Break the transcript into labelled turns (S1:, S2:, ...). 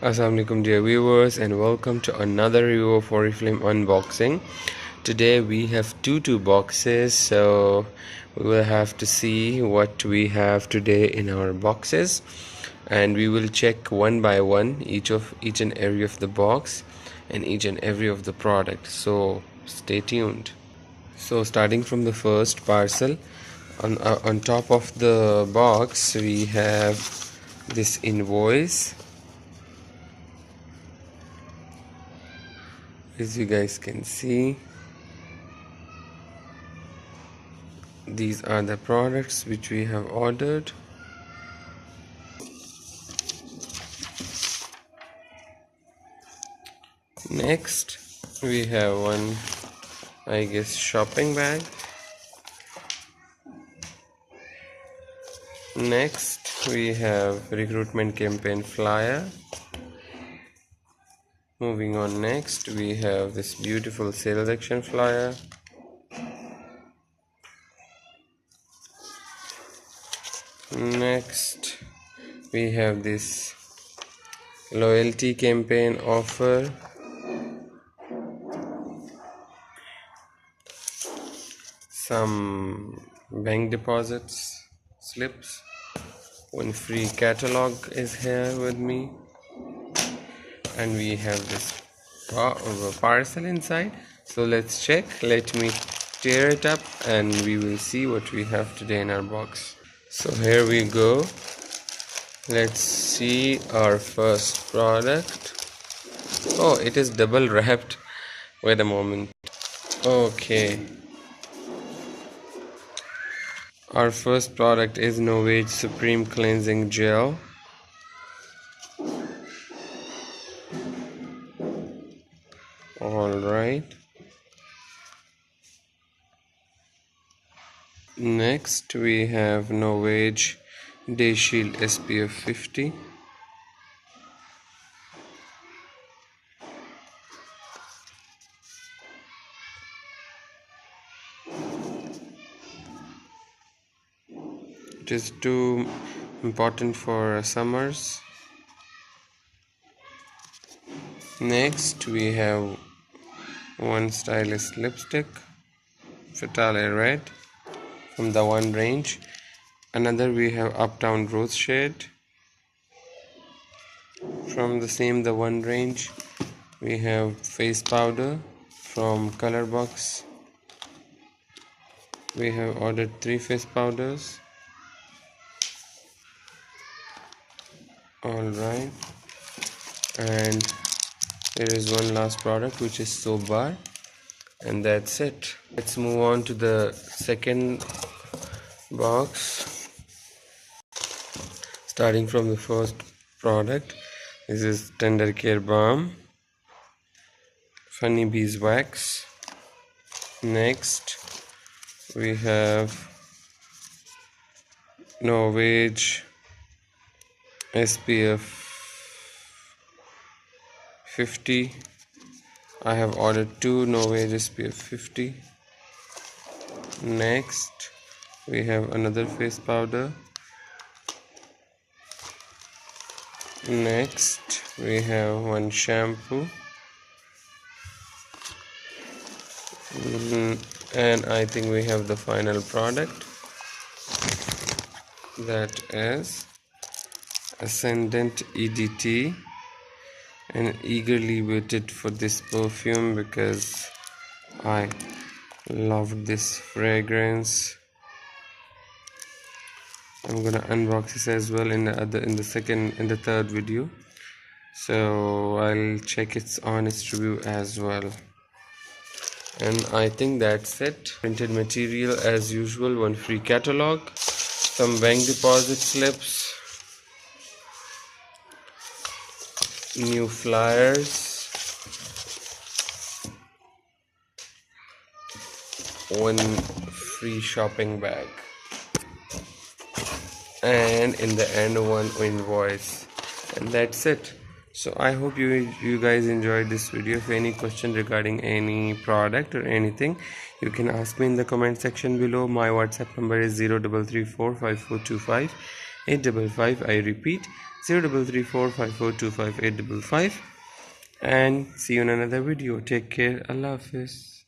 S1: Assalamualaikum dear viewers, and welcome to another review of Oriflame unboxing. Today we have two boxes, so we will have to see what we have today in our boxes, and we will check one by one each and every of the box and each and every of the product. So stay tuned. So starting from the first parcel, on top of the box we have this invoice. As you guys can see, these are the products which we have ordered. Next we have one, I guess, shopping bag. Next we have recruitment campaign flyer. Moving on, next we have this beautiful sales action flyer. Next we have this loyalty campaign offer. Some bank deposits slips. One free catalog is here with me, and we have this parcel inside. So let's check. Let me tear it up and we will see what we have today in our box. So here we go. Let's see our first product. Oh, it is double wrapped. Wait a moment. Okay, our first product is No-Age Supreme Cleansing Gel. Alright. Next we have No-Age Day Shield SPF 50. It is too important for summers. Next we have one stylish lipstick, Fatale Red, from the One range. Another we have Uptown Rose shade from the One range. We have face powder from Color Box. We have ordered 3 face powders. Alright, and there is one last product which is soap bar, and that's it. Let's move on to the second box. Starting from the first product, this is Tender Care Balm, Funny Beeswax. Next we have No-Age SPF 50. I have ordered 2 No-Age SPF 50. Next we have another face powder. Next we have one shampoo, and I think we have the final product, that is Ascendant EDT, and eagerly waited for this perfume because I loved this fragrance. I'm gonna unbox this as well in the third video, so I'll check its honest review as well. And I think that's it. Printed material as usual, one free catalog, some bank deposit slips, new flyers, one free shopping bag, and in the end one invoice, and that's it. So I hope you guys enjoyed this video. If any question regarding any product or anything, you can ask me in the comment section below. My WhatsApp number is 03345425. 855. I repeat, 03345425 855. And see you in another video. Take care. Allah Hafiz.